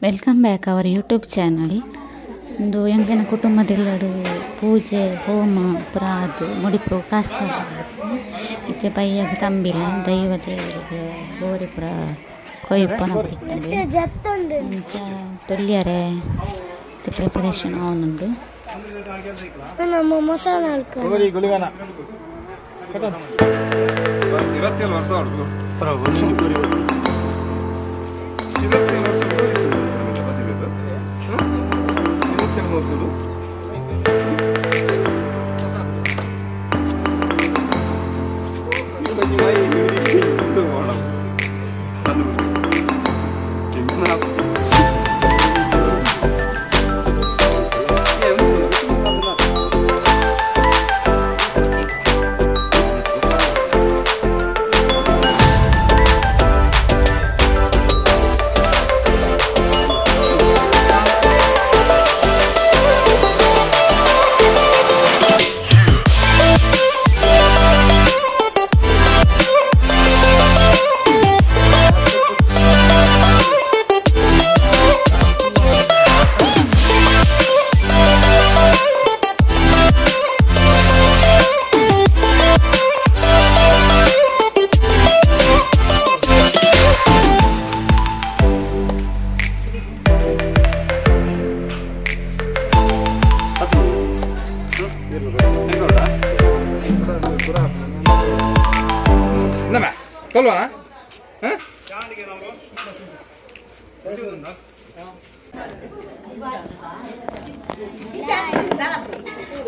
Welcome back our YouTube channel. ಒಂದು ಎಂಕನ ಕುಟುಂಬದೆಲ್ಲಡು ಪೂಜೆ ಹೋಮ ಪುರಾದ್ ಮುಡಿಪು ಕಾಸ್ಪಾರ ಇತ್ತೆ ಬೈಯಾಗ ತಂಬಿಲ ದೈವ ದೇವರಿಗೆ ಗೋರಿ ಪುರ ಕೊಯ್ಪನ ಬಿಡ್ತದೆ ಇಂಚ ತೊಳ್ಯರೆ ಪ್ರಿಪರೇಷನ್ ಅವನುಂಡು ನಮ್ಮ ಮಸಾಲ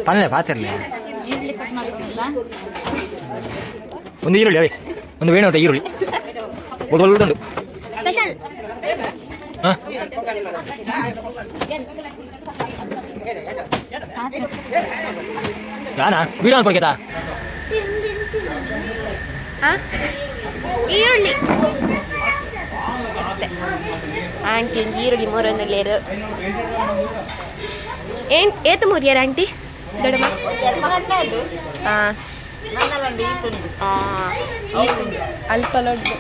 ಪಲ್ಲೆ ಪಾತಿರ್ಲಿ ಒಂದು ಈರುಳ್ಳಿ ಅವೆ ಒಂದು ವೇಣು ಉಂಟು ಈರುಳ್ಳಿ ಒಳ್ಳುಂಟು ಯಾನಾ ವೀಡಿಯೋ ಅನ್ಕೊಳ್ಕೇತಾ ಈರುಳ್ಳಿ ಆಂಟಿ ಈರುಳ್ಳಿ ಮೂರೊಂದಲ್ಲೇರು ಏನ್ ಏತು ಮೂರಿಯಾರ ಆಂಟಿ ದೊಡ್ಡಮ್ಮ ಅಲ್ಪ ಲಡ್ಡು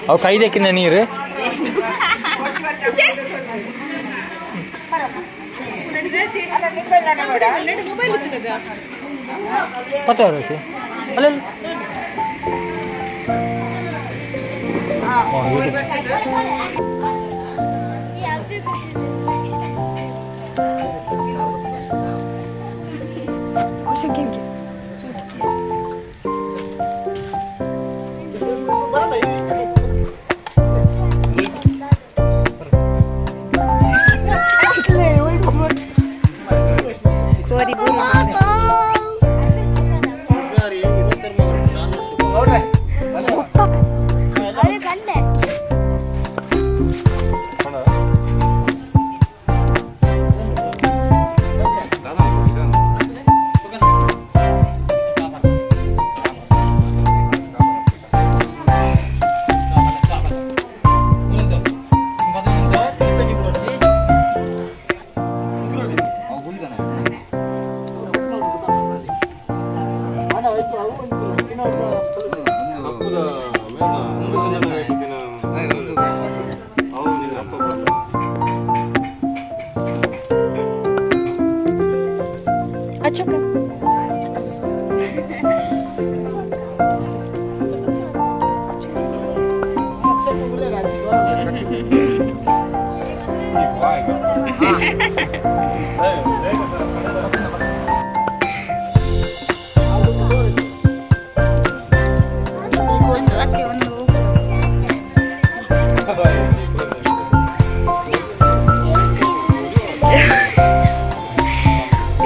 ಅವು ಕೈದಕ್ಕಿನ ನೀರು ಮತ್ತೆ ಅಲ್ಲ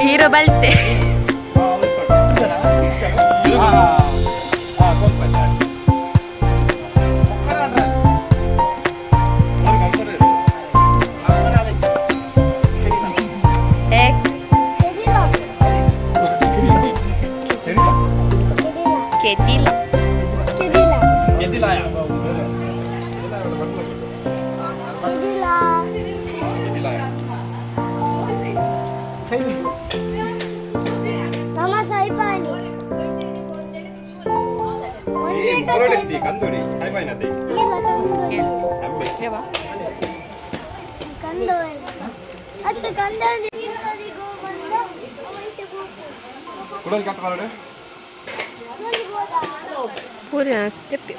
hero balte. Kedila. ಜವಾ ಪೂರಿ ಅಷ್ಟೇ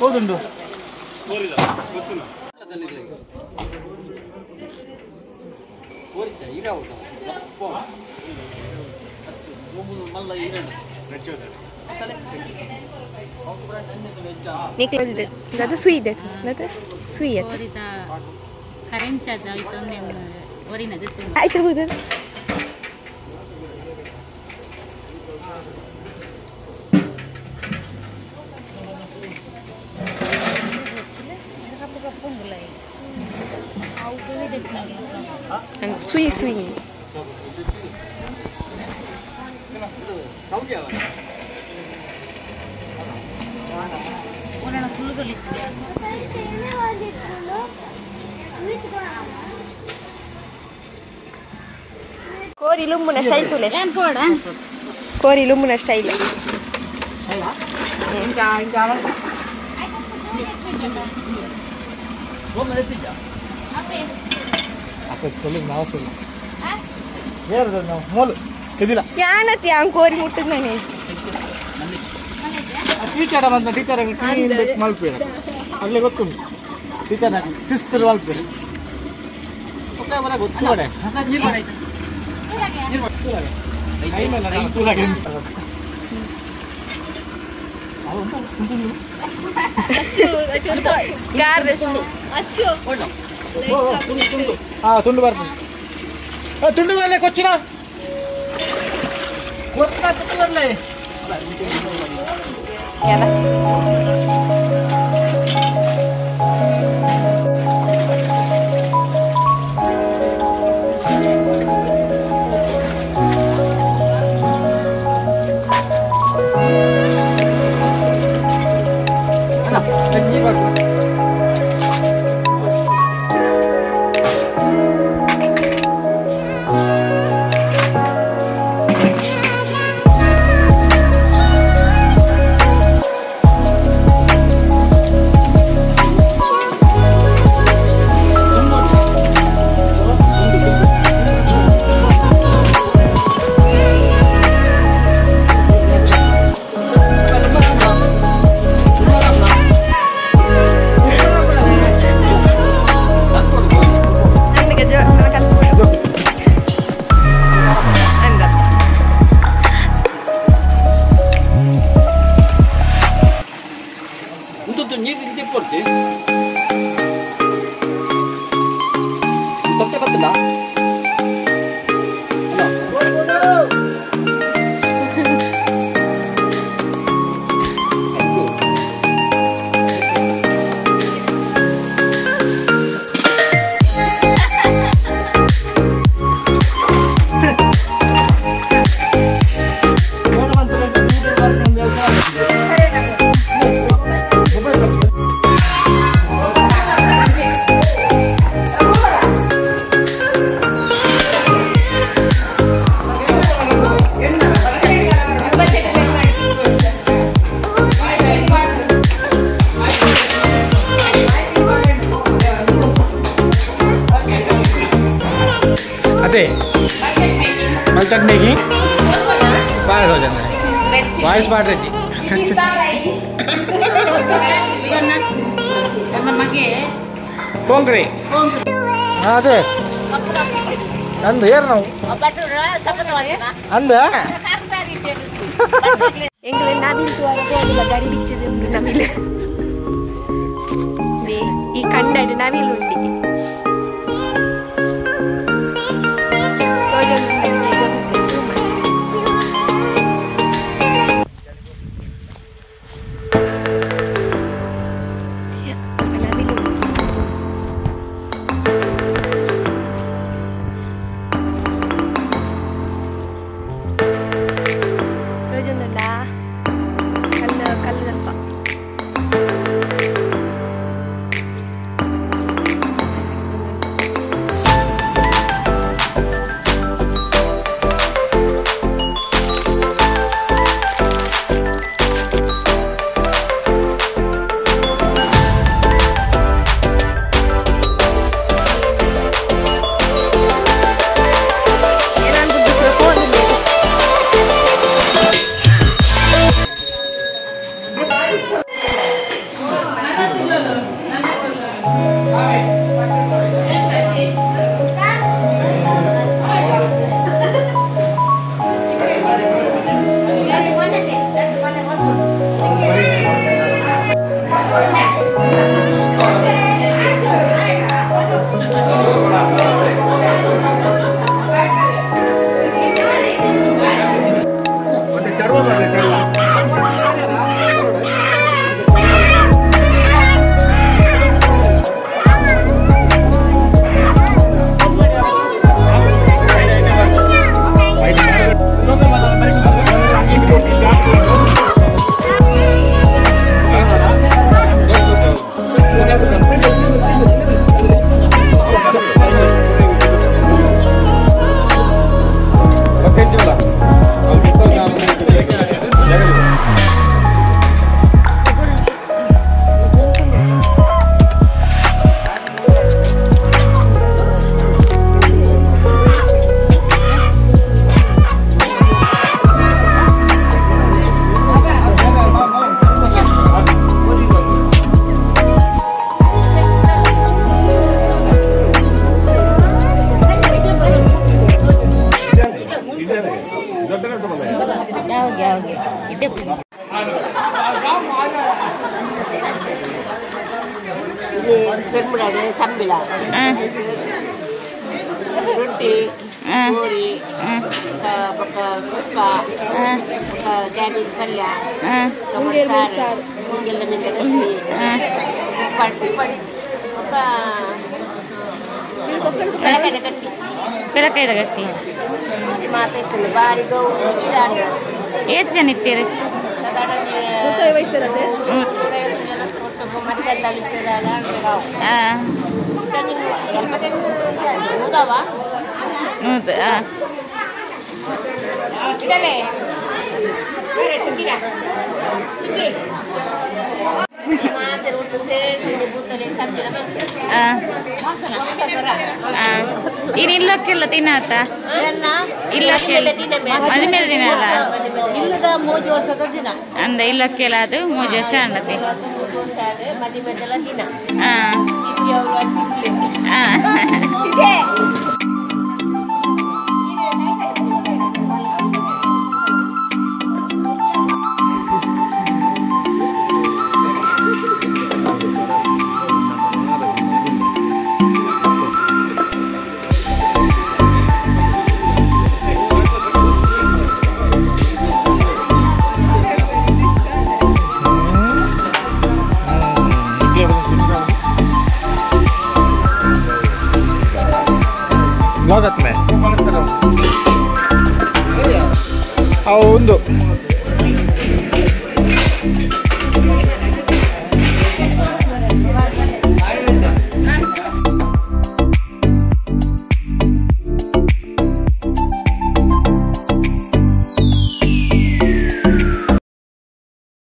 ಹೌದುಂಟು ಸುಯಿ ಸುಯಿ ಆಯ್ತಾ ಹೌದು ಸುಯಿ ಸುಯಿ ಕೋರಿ ಲುಂಬುನ ಸ್ಟೈಲ್ ತುಲೆ ಕೋರಿ ಲುಂಬುನ ಸ್ಟೈಲ್ ಯಾನತಿ ಹಂಗೆ ಕೋರಿ ಮುಟ್ಟದ್ ನಾನು ಟೀಚರ್ ಬಂದ ಟೀಚರ್ ಮಲ್ಪೇರ ಅಲ್ಲೇ ಗೊತ್ತುಂಟು ಟೀಚರ್ ಸಿಸ್ಟರ್ ಮಲ್ಪೇರೆ ಗೊತ್ತು ತುಂಡು ಬರ್ತದೆ ತುಂಡು ಬರಲೇ ಕೊಚ್ಚಿನ ತುಂಡು ಬರಲೇ ಚಟ್ನಿಗೆ ಬಾಳ ವಾಯ್ಸ್ ಮಾಡ್ರಿ ಕೋಂಕ್ರಿ ಅದೇ ಅಂದ ಏರ್ ನಾವು ಅಂದ எங்களை நவீன் போகல கறி பிச்சது நவீல் ఈ కండడు నవీల్ ఉండి ರೊಟ್ಟಿ ಪೂರಿ ಸುಕ್ಕ ಕ್ಯಾಬೇಜ್ ಪಲ್ಯ ಸಾರು ಮುಂಗೆಲ್ಲ ಮೆಂತೆ ಕಸಿ ಪಿರಕಾಯ್ದ ಗಟ್ಟಿ ಮಾತಾಡ್ತೀನಿ ಬಾರಿ ಗೌ ಎಷ್ಟು ಜನ ಇರ್ತೀರಿ ಇನ್ನು ಇಲ್ಲಕ್ಕೆಲ್ಲ ತಿನ್ನತ್ತ ಇಲ್ಲಕ್ಕೆಲ್ಲ ಮದುವೆ ಮೇಲೆ ದಿನ ಅಲ್ಲ ಇಲ್ಲದ 3 ವರ್ಷದ ದಿನ ಅಂದ ಇಲ್ಲಕ್ಕೆಲ್ಲ ಅದು 3 ವರ್ಷ ಅಂಡತಿ ಮದುವೆದೆಲ್ಲ ದಿನ ಒಂದು